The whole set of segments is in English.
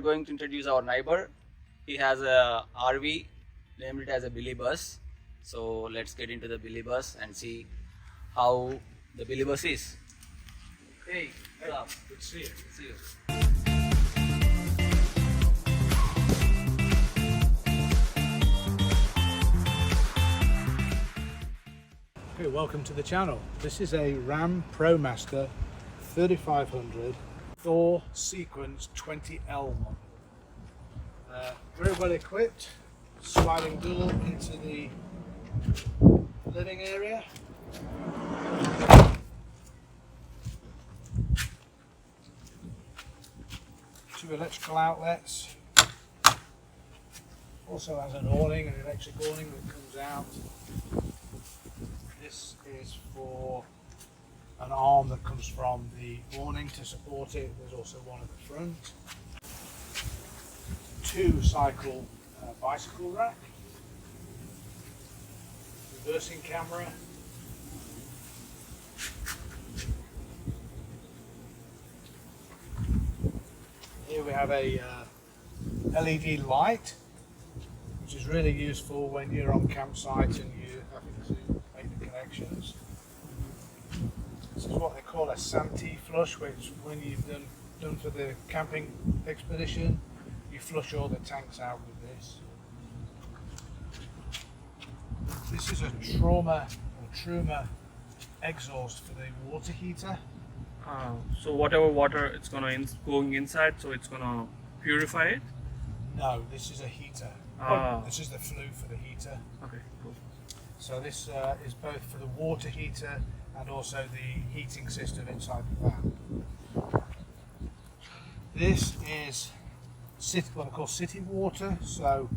are going to introduce our neighbor. He has a RV, named it as a Billy Bus. So let's get into the Billy Bus and see how the Billy Bus is. Hey, what's up? Good to see you. See you. Okay, welcome to the channel. This is a Ram ProMaster 3500 THOR Sequence 20L model. Very well equipped, sliding door into the living area. Two electrical outlets. Also has an awning, an electric awning that comes out. This is for an arm that comes from the awning to support it. There's also one at the front. Two cycle bicycle rack. Reversing camera. Here we have a LED light, which is really useful when you're on campsite and you're having to make the connections. This is what they call a Santee flush, which when you've done for the camping expedition, you flush all the tanks out with this. This is a Truma exhaust for the water heater. So whatever water it's going inside, so it's gonna purify it. No, this is a heater. This is the flue for the heater. Okay, cool. So this is both for the water heater and also the heating system inside the van. This is what I call city water. So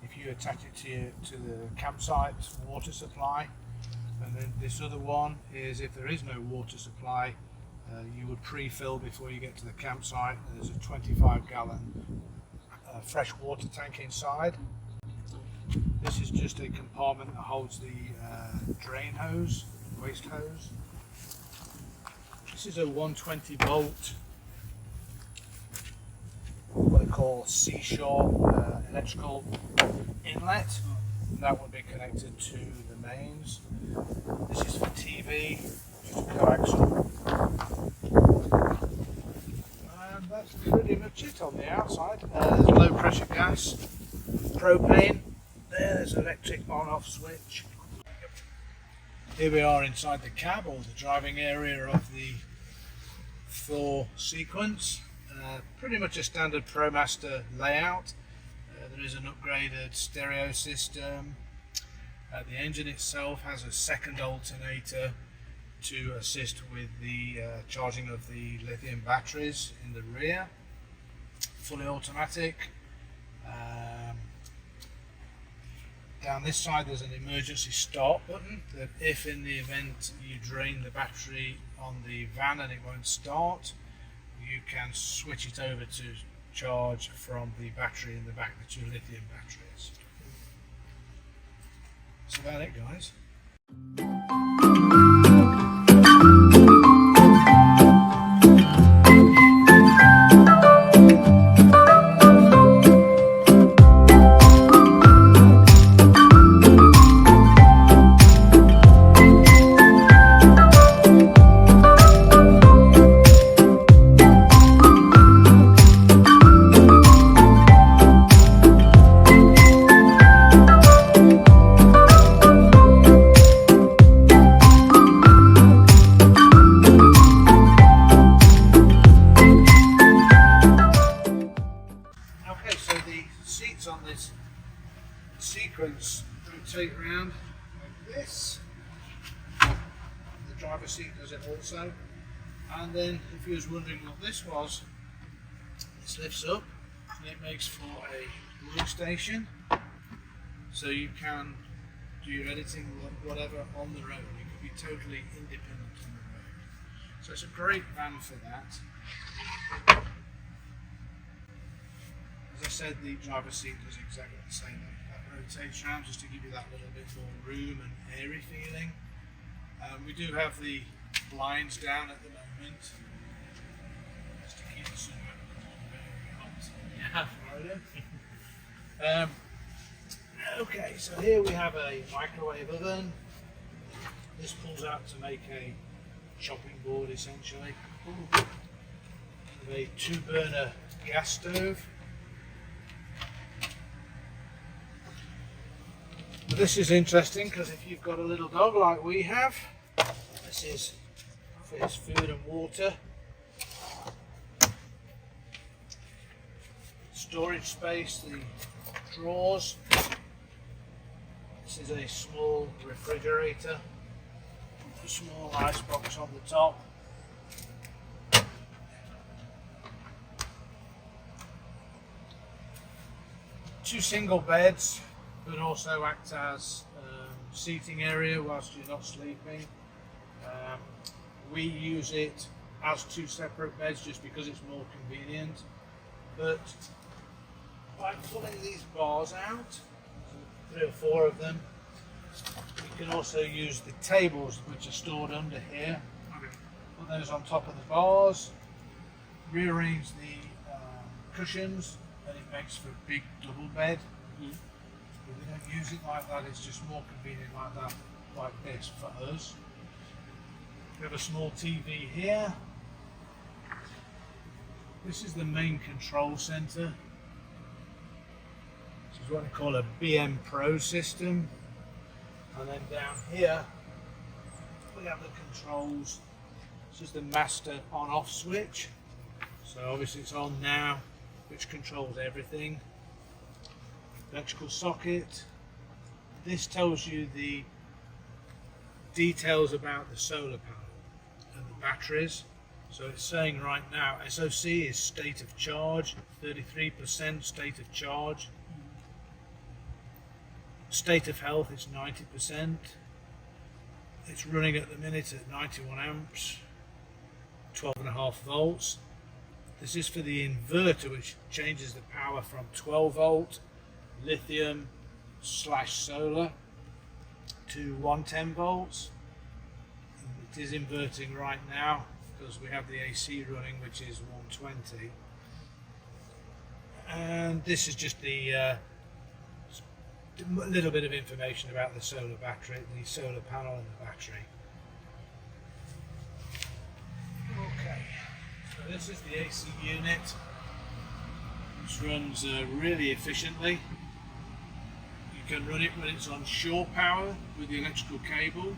if you attach it to the campsite water supply, and then this other one is if there is no water supply, you would pre-fill before you get to the campsite. There's a 25-gallon fresh water tank inside. This is just a compartment that holds the drain hose, waste hose. This is a 120 volt, what they call C-shore electrical inlet. That would be connected to the mains. This is for TV, just a coaxial. And that's pretty much it on the outside. There's low pressure gas, propane. There's electric on-off switch. Here we are inside the cab, or the driving area of the THOR Sequence. Pretty much a standard ProMaster layout. There is an upgraded stereo system. The engine itself has a second alternator to assist with the charging of the lithium batteries in the rear. Fully automatic. Down this side there's an emergency start button that if in the event you drain the battery on the van and it won't start, you can switch it over to charge from the battery in the back, the two lithium batteries. That's about it, guys. On this Sequence rotate around like this. The driver's seat does it also. And then if you was wondering what this was, this lifts up and it makes for a workstation, so you can do your editing or whatever on the road. You can be totally independent on the road. So it's a great van for that. As I said, the driver's seat does exactly the same. That rotates around just to give you that little bit more room and airy feeling. We do have the blinds down at the moment, just to keep the sun out of the Friday. Okay, so here we have a microwave oven. This pulls out to make a chopping board essentially. A 2-burner gas stove. But this is interesting because if you've got a little dog like we have, this is for his food and water. Storage space, the drawers. This is a small refrigerator, a small ice box on the top. Two single beds, but also act as seating area whilst you're not sleeping. We use it as 2 separate beds just because it's more convenient. But by pulling these bars out, 3 or 4 of them, you can also use the tables which are stored under here. Put those on top of the bars, rearrange the cushions, and it makes for a big double bed. But we don't use it like that, it's just more convenient like that, like this for us. We have a small TV here. This is the main control center. This is what we call a BM Pro system. And then down here, we have the controls. This is the master on-off switch. So obviously it's on now, which controls everything. Electrical socket. This tells you the details about the solar panel and the batteries. So it's saying right now SOC is state of charge, 33% state of charge. State of health is 90%. It's running at the minute at 91 amps, 12.5 volts. This is for the inverter, which changes the power from 12 volt lithium / solar to 110 volts. It is inverting right now because we have the AC running, which is 120. And this is just the a little bit of information about the solar battery, the solar panel and the battery. Okay, so this is the AC unit, which runs really efficiently. You can run it when it's on shore power with the electrical cable.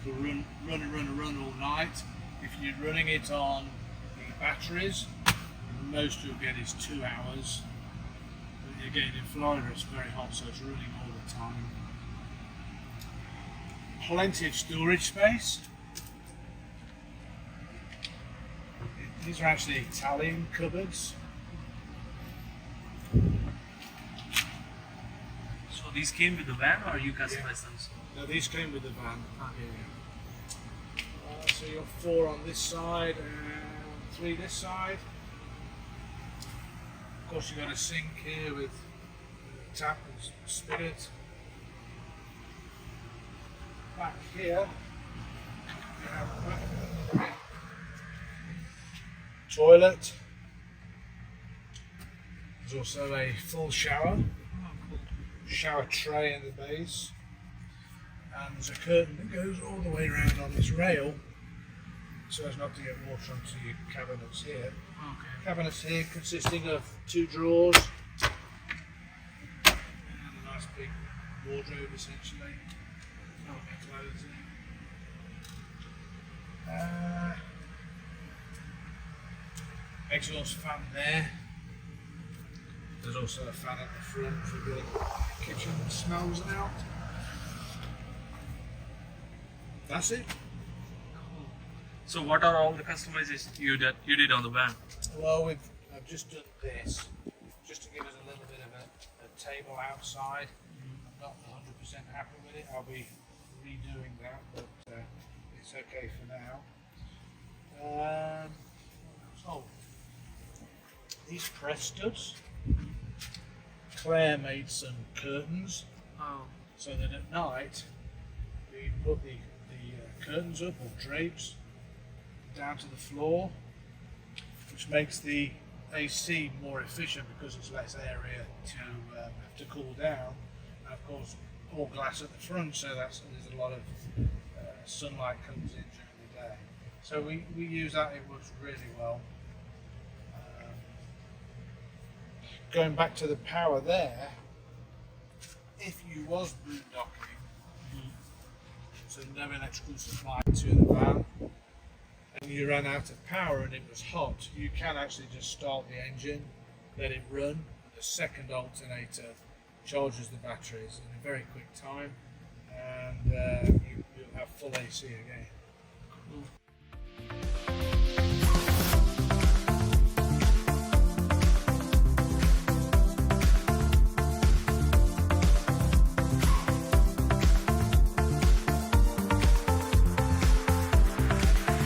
It will run all night. If you're running it on the batteries, the most you'll get is 2 hours. But again, in Florida it's very hot, so it's running all the time. Plenty of storage space. These are actually Italian cupboards. So these came with the van, or you customized them? No, these came with the van. So you've got 4 on this side and 3 this side. Of course, you've got a sink here with a tap and spigot. Back here, you have a toilet. There's also a full shower. Shower tray in the base, and there's a curtain that goes all the way around on this rail so as not to get water onto your cabinets here. Okay. Cabinets here consisting of 2 drawers and a nice big wardrobe essentially. Clothes in. Exhaust fan there. There's also a fan at the front for the kitchen smells out. That's it. Cool. So what are all the customizations you did on the van? Well, I've just done this, just to give us a little bit of a table outside. I'm not 100% happy with it. I'll be redoing that, but it's okay for now. So these press studs. Claire made some curtains so that at night we put the curtains up, or drapes, down to the floor, which makes the AC more efficient because it's less area to have to cool down. And of course, all glass at the front, so there's a lot of sunlight comes in during the day. So we use that. It works really well. Going back to the power there, if you was boondocking, so no electrical supply to the van, and you ran out of power and it was hot, you can actually just start the engine, let it run, and the second alternator charges the batteries in a very quick time, and you'll have full AC again.